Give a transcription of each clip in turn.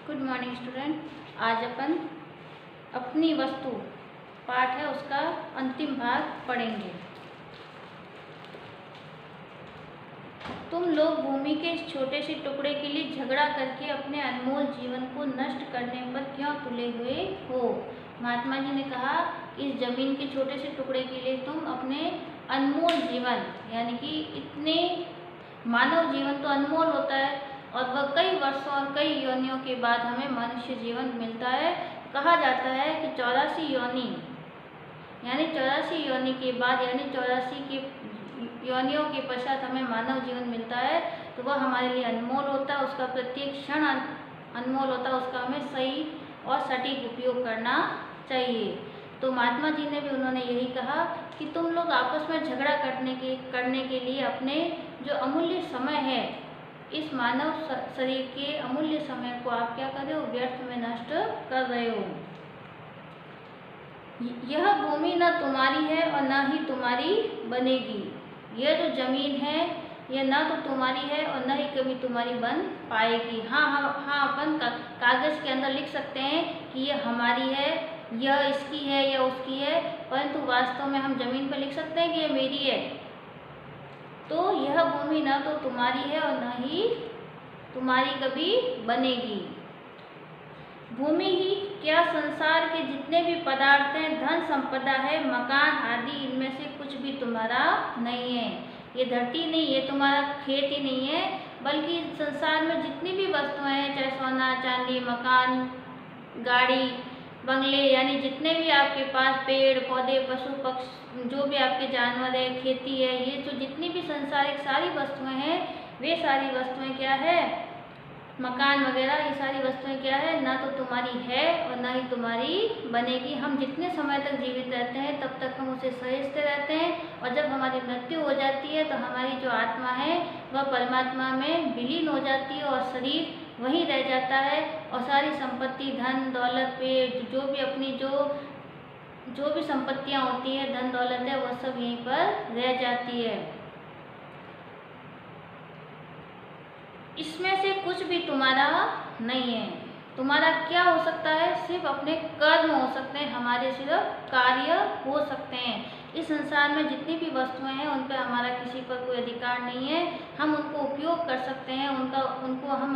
Good morning student. आज अपन अपनी वस्तु पाठ है उसका अंतिम भाग पढ़ेंगे। तुम लोग भूमि के इस छोटे से टुकड़े के लिए झगड़ा करके अपने अनमोल जीवन को नष्ट करने पर क्यों तुले हुए हो। महात्मा जी ने कहा कि इस जमीन के छोटे से टुकड़े के लिए तुम अपने अनमोल जीवन, यानी कि इतने मानव जीवन तो अनमोल होता है और वह कई वर्षों और कई योनियों के बाद हमें मनुष्य जीवन मिलता है। कहा जाता है कि 84 योनि, यानी 84 योनि के बाद, यानी 84 के योनियों के पश्चात हमें मानव जीवन मिलता है, तो वह हमारे लिए अनमोल होता है। उसका प्रत्येक क्षण अनमोल होता है, उसका हमें सही और सटीक उपयोग करना चाहिए। तो महात्मा जी ने भी उन्होंने यही कहा कि तुम लोग आपस में झगड़ा करने के लिए अपने जो अमूल्य समय है, इस मानव शरीर के अमूल्य समय को आप क्या कर रहे हो, व्यर्थ में नष्ट कर रहे हो। यह भूमि न तुम्हारी है और न ही तुम्हारी बनेगी। यह जो जमीन है यह ना तो तुम्हारी है और न ही कभी तुम्हारी बन पाएगी। हाँ, अपन कागज के अंदर लिख सकते हैं कि यह हमारी है, यह इसकी है, यह उसकी है, परंतु वास्तव में हम जमीन पर लिख सकते हैं कि यह मेरी है। तो यह भूमि ना तो तुम्हारी है और न ही तुम्हारी कभी बनेगी। भूमि ही क्या, संसार के जितने भी पदार्थ हैं, धन संपदा है, मकान आदि, इनमें से कुछ भी तुम्हारा नहीं है। ये धरती नहीं, ये तुम्हारा खेत ही नहीं है, बल्कि संसार में जितनी भी वस्तुएं हैं, चाहे सोना चांदी, मकान, गाड़ी, बंगले, यानी जितने भी आपके पास पेड़ पौधे, पशु पक्षी, जो भी आपके जानवर है, खेती है, ये जो जितनी भी संसारिक सारी वस्तुएं हैं, वे सारी वस्तुएं क्या है, मकान वगैरह, ये सारी वस्तुएं क्या है, ना तो तुम्हारी है और ना ही तुम्हारी बनेगी। हम जितने समय तक जीवित रहते हैं तब तक हम उसे सहेजते रहते हैं, और जब हमारी मृत्यु हो जाती है तो हमारी जो आत्मा है वह परमात्मा में विलीन हो जाती है और शरीर वहीं रह जाता है, और सारी संपत्ति, धन दौलत पे जो भी अपनी जो भी संपत्तियां होती है, धन दौलत है, वह सब यहीं पर रह जाती है। इसमें से कुछ भी तुम्हारा नहीं है। तुम्हारा क्या हो सकता है, सिर्फ अपने कर्म हो सकते हैं, हमारे सिर्फ कार्य हो सकते हैं। इस संसार में जितनी भी वस्तुएं हैं उन पर हमारा किसी पर कोई अधिकार नहीं है। हम उनको उपयोग कर सकते हैं, उनको हम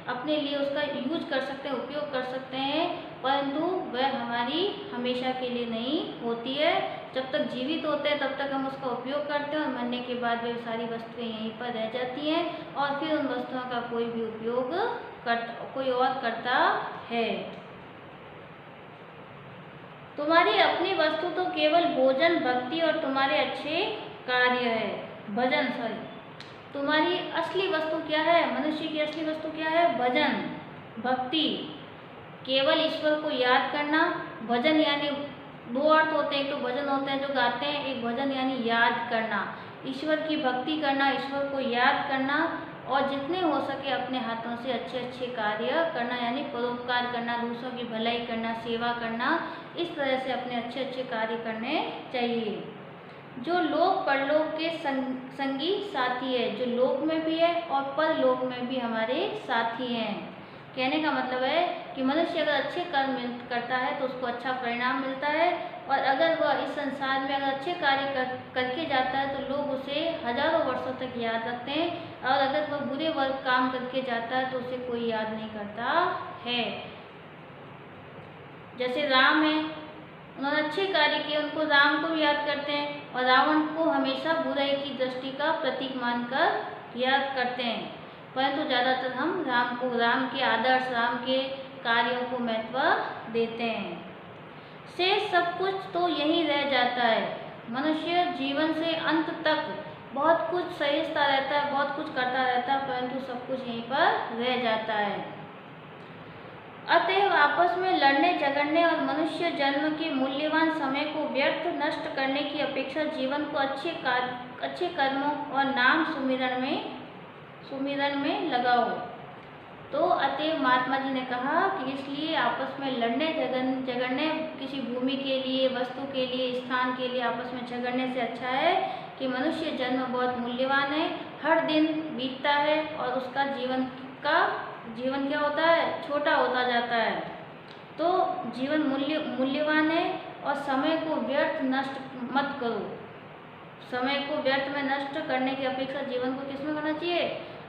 अपने लिए उसका यूज कर सकते हैं, उपयोग कर सकते हैं, परंतु वह हमारी हमेशा के लिए नहीं होती है। जब तक जीवित होते हैं तब तक हम उसका उपयोग करते हैं, और मरने के बाद वे सारी वस्तुएं यहीं पर रह जाती हैं, और फिर उन वस्तुओं का कोई भी उपयोग कोई और करता है। तुम्हारी अपनी वस्तु तो केवल भोजन, भक्ति और तुम्हारे अच्छे कार्य है, भजन, तुम्हारी असली वस्तु क्या है, मनुष्य की असली वस्तु क्या है, भजन, भक्ति, केवल ईश्वर को याद करना। भजन यानी दो अर्थ होते हैं, एक तो भजन होते हैं जो गाते हैं, एक भजन यानी याद करना, ईश्वर की भक्ति करना, ईश्वर को याद करना, और जितने हो सके अपने हाथों से अच्छे अच्छे कार्य करना, यानी परोपकार करना, दूसरों की भलाई करना, सेवा करना, इस तरह से अपने अच्छे अच्छे कार्य करने चाहिए। जो लोक परलोक के संगी साथी है, जो लोक में भी है और परलोक में भी हमारे साथी हैं। कहने का मतलब है कि मनुष्य अगर अच्छे कर्म करता है तो उसको अच्छा परिणाम मिलता है, और अगर वह इस संसार में अगर अच्छे कार्य करके जाता है तो लोग उसे हजारों वर्षों तक याद रखते हैं, और अगर वह बुरे काम करके जाता है तो उसे कोई याद नहीं करता है। जैसे राम है, उन्होंने अच्छे कार्य किए, उनको राम को भी याद करते हैं, और रावण को हमेशा बुराई की दृष्टि का प्रतीक मानकर याद करते हैं, परंतु ज़्यादातर हम राम के आदर्श, राम के कार्यों को महत्व देते हैं। शेष सब कुछ तो यहीं रह जाता है। मनुष्य जीवन से अंत तक बहुत कुछ सहेजता रहता है, बहुत कुछ करता रहता है, परंतु सब कुछ यहीं पर रह जाता है। अतएव आपस में लड़ने झगड़ने और मनुष्य जन्म के मूल्यवान समय को व्यर्थ नष्ट करने की अपेक्षा जीवन को अच्छे कर्मों और नाम सुमिरन में लगाओ। तो अतएव महात्मा जी ने कहा कि इसलिए आपस में लड़ने झगड़ने, किसी भूमि के लिए, वस्तु के लिए, स्थान के लिए आपस में झगड़ने से अच्छा है कि मनुष्य जन्म बहुत मूल्यवान है, हर दिन बीतता है और उसका जीवन का जीवन क्या होता है, छोटा होता जाता है। तो जीवन मूल्यवान है और समय को व्यर्थ नष्ट मत करो। समय को व्यर्थ में नष्ट करने की अपेक्षा जीवन को किसमें करना चाहिए,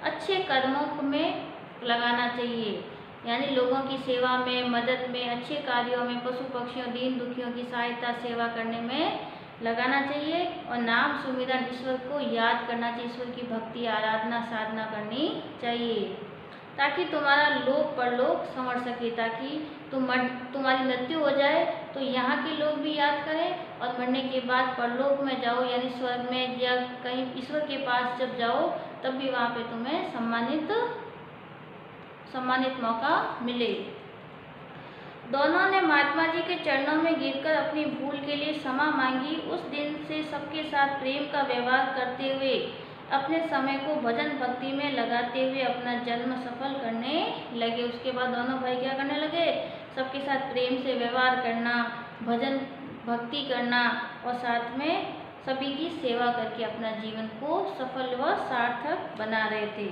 अच्छे कर्मों में लगाना चाहिए, यानी लोगों की सेवा में, मदद में, अच्छे कार्यों में, पशु पक्षियों, दीन दुखियों की सहायता, सेवा करने में लगाना चाहिए। और नाम सुमिरन, ईश्वर को याद करना चाहिए, ईश्वर की भक्ति, आराधना, साधना करनी चाहिए, ताकि तुम्हारा लोक परलोक संवर सके, ताकि तुम्हारी मृत्यु हो जाए तो यहाँ के लोग भी याद करें और मरने के बाद परलोक में जाओ, यानी स्वर्ग में या कहीं ईश्वर के पास जब जाओ तब भी वहाँ पे तुम्हें सम्मानित मौका मिले। दोनों ने महात्मा जी के चरणों में गिरकर अपनी भूल के लिए क्षमा मांगी। उस दिन से सबके साथ प्रेम का व्यवहार करते हुए, अपने समय को भजन भक्ति में लगाते हुए अपना जन्म सफल करने लगे। उसके बाद दोनों भाई क्या करने लगे, सबके साथ प्रेम से व्यवहार करना, भजन भक्ति करना और साथ में सभी की सेवा करके अपना जीवन को सफल व सार्थक बना रहे थे।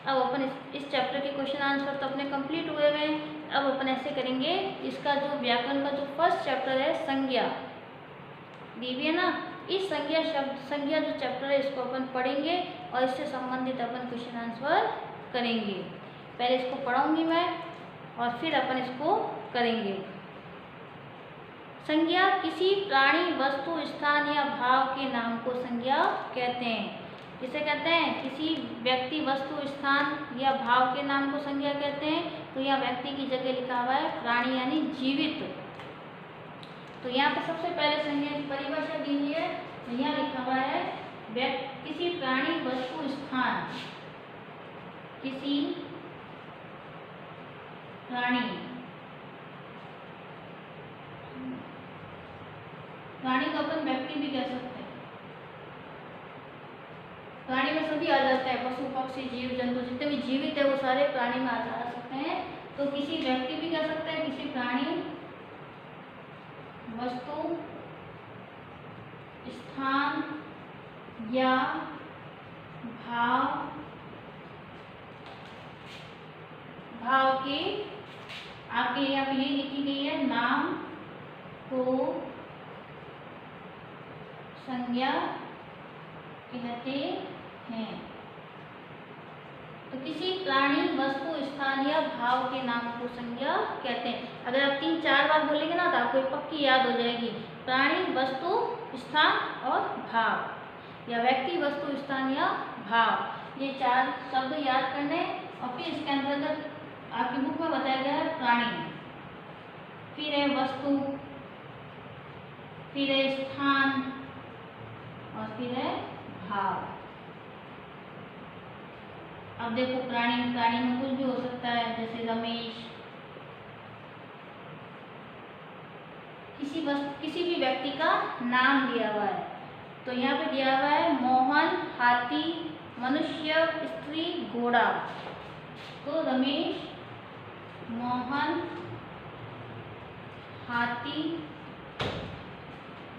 अब अपन इस चैप्टर के क्वेश्चन आंसर तो अपने कंप्लीट हुए हैं। अब अपन ऐसे करेंगे, इसका जो व्याकरण का जो फर्स्ट चैप्टर है संज्ञा दी हुई है ना, इस संज्ञा जो चैप्टर है इसको अपन पढ़ेंगे और इससे संबंधित अपन क्वेश्चन आंसर करेंगे। पहले इसको पढ़ाऊंगी मैं और फिर अपन इसको करेंगे। संज्ञा किसी प्राणी, वस्तु, स्थान या भाव के नाम को संज्ञा कहते हैं। किसे कहते हैं, किसी व्यक्ति, वस्तु, स्थान या भाव के नाम को संज्ञा कहते हैं। तो यहाँ व्यक्ति की जगह लिखा हुआ है प्राणी यानी जीवित। तो यहाँ पर सबसे पहले संज्ञा की परिभाषा दी हुई है, तो यहाँ लिखा हुआ है किसी प्राणी, वस्तु, स्थान, किसी प्राणी को अपन व्यक्ति भी कह सकते हैं। प्राणी में सभी आ जाते हैं, पशु पक्षी जीव जंतु जितने भी जीवित है वो सारे प्राणी में आ सकते हैं। तो किसी व्यक्ति भी कह सकते हैं, किसी प्राणी, वस्तु, स्थान या भाव के आगे यहाँ पे ये लिखी गई है, नाम को संज्ञा कहते हैं। तो किसी प्राणी, वस्तु, स्थान या भाव के नाम को संज्ञा कहते हैं। अगर आप 3-4 बार बोलेंगे ना तो आपको पक्की याद हो जाएगी, प्राणी, वस्तु, स्थान और भाव, या व्यक्ति, वस्तु, स्थान या भाव, ये 4 शब्द याद करने। और फिर इसके अंतर्गत आपकी बुक में बताया गया है प्राणी, फिर है वस्तु, फिर है स्थान और फिर है भाव। अब देखो प्राणी में कुछ भी हो सकता है, जैसे रमेश, किसी भी व्यक्ति का नाम दिया हुआ है। तो यहाँ पे दिया हुआ है मोहन, हाथी, मनुष्य, स्त्री, घोड़ा। तो रमेश, मोहन, हाथी,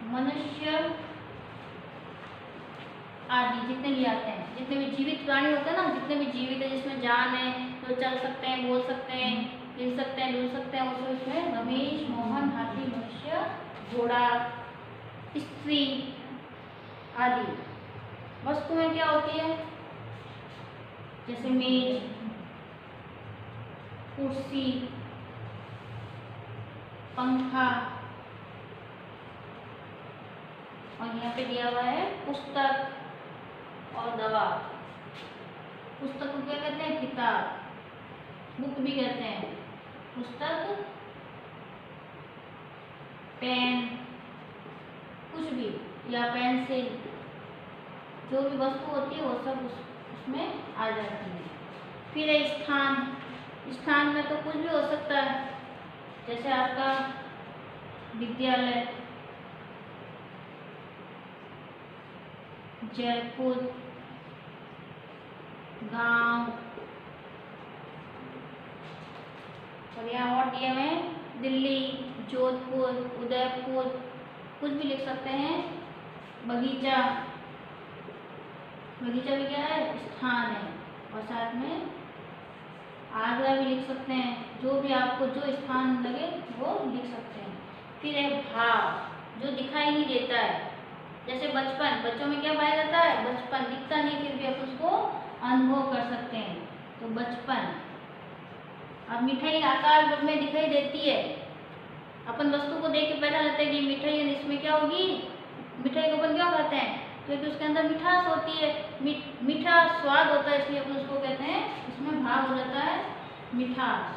मनुष्य आदि जितने भी आते हैं, जितने भी जीवित प्राणी होते हैं ना, जितने भी जीवित है जिसमें जान है, जो चल सकते हैं, बोल सकते हैं, हिल सकते हैं, डुल सकते हैं, उसमें इसमें रमेश, मोहन, हाथी, मनुष्य, घोड़ा, स्त्री आदि। वस्तुएं क्या होती है, जैसे मेज, कुर्सी, पंखा, और यहाँ पे दिया हुआ है पुस्तक और दवा। पुस्तक को क्या कहते हैं, किताब, बुक भी कहते हैं। पुस्तक, पेन, कुछ भी, या पेंसिल, जो भी वस्तु होती है वो सब उसमें आ जाती है। फिर है स्थान में तो कुछ भी हो सकता है, जैसे आपका विद्यालय, जयपुर, गांव, और यहाँ और दिए हुए दिल्ली, जोधपुर, उदयपुर, कुछ भी लिख सकते हैं। बगीचा भी क्या है, स्थान है। और साथ में आगरा भी लिख सकते हैं, जो भी आपको जो स्थान लगे वो लिख सकते हैं। फिर है भाव, जो दिखाई नहीं देता है, जैसे बचपन, बच्चों में क्या पाया जाता है, बचपन दिखता नहीं, फिर भी अपन उसको अनुभव कर सकते हैं, तो बचपन। अब मिठाई आकार में दिखाई देती है, अपन वस्तु को देख के पहचान लेते हैं कि मिठाई है, इसमें क्या होगी, मिठाई को अपन क्या कहते हैं, क्योंकि उसके अंदर मिठास होती है, मीठा स्वाद होता है, इसलिए अपन उसको कहते हैं, इसमें भाव हो जाता है मिठास।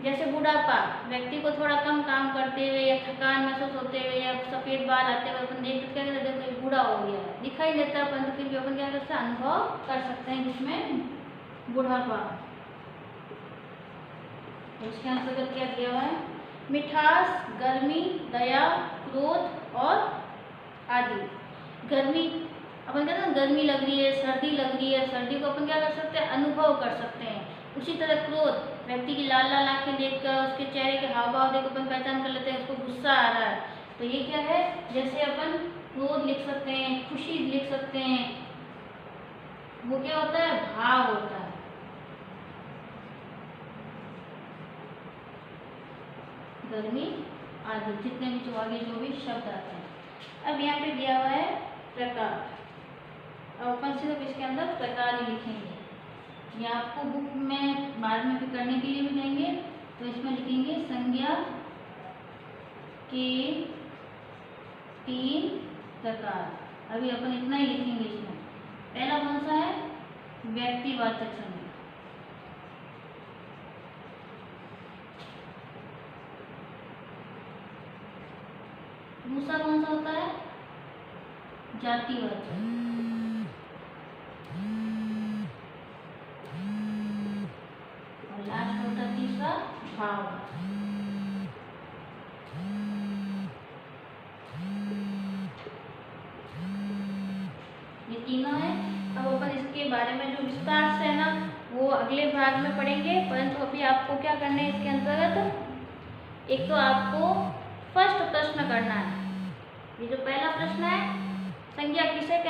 जैसे बुढ़ापा, व्यक्ति को थोड़ा कम काम करते हुए या थकान महसूस होते हुए या सफेद बाल आते हुए अपन देखते क्या कहते हैं, देखो बूढ़ा हो गया है, दिखाई देता है परंतु फिर भी अपन क्या करते हैं, अनुभव कर सकते हैं जिसमें बुढ़ापा। उसके अंतर्गत क्या दिया हुआ है, मिठास, गर्मी, दया, क्रोध और आदि। गर्मी, अपन कहते हैं गर्मी लग रही है, सर्दी लग रही है, सर्दी को अपन क्या कर सकते हैं, अनुभव कर सकते हैं। उसी तरह क्रोध, व्यक्ति की लाल लाल आंखें देखकर उसके चेहरे के हाव भाव देख अपन पहचान कर लेते हैं उसको गुस्सा आ रहा है, तो ये क्या है, जैसे अपन क्रोध लिख सकते हैं, खुशी लिख सकते हैं, वो क्या होता है, भाव होता है। गर्मी आदि, जितने भी जो आगे जो भी शब्द आते हैं। अब यहाँ पे दिया हुआ है प्रकार, अब अपन सिर्फ इसके अंदर प्रकार ही लिखेंगे, ये आपको बुक में बाद में भी करने के लिए भी देंगे, तो इसमें लिखेंगे संज्ञा के 3 प्रकार। अभी अपन इतना ही लिखेंगे इसमें। पहला कौन सा है, व्यक्तिवाचक संज्ञा। दूसरा कौन सा होता है, जातिवाचक। और लास्ट होता है तीसरा, भाव। ये तीनों है। अब अपन इसके बारे में जो विस्तार से है ना वो अगले भाग में पढ़ेंगे, परंतु अभी आपको क्या करना है इसके अंतर्गत, एक तो आपको फर्स्ट प्रश्न करना है। ये जो पहला प्रश्न है, संज्ञा किसे कहते हैं,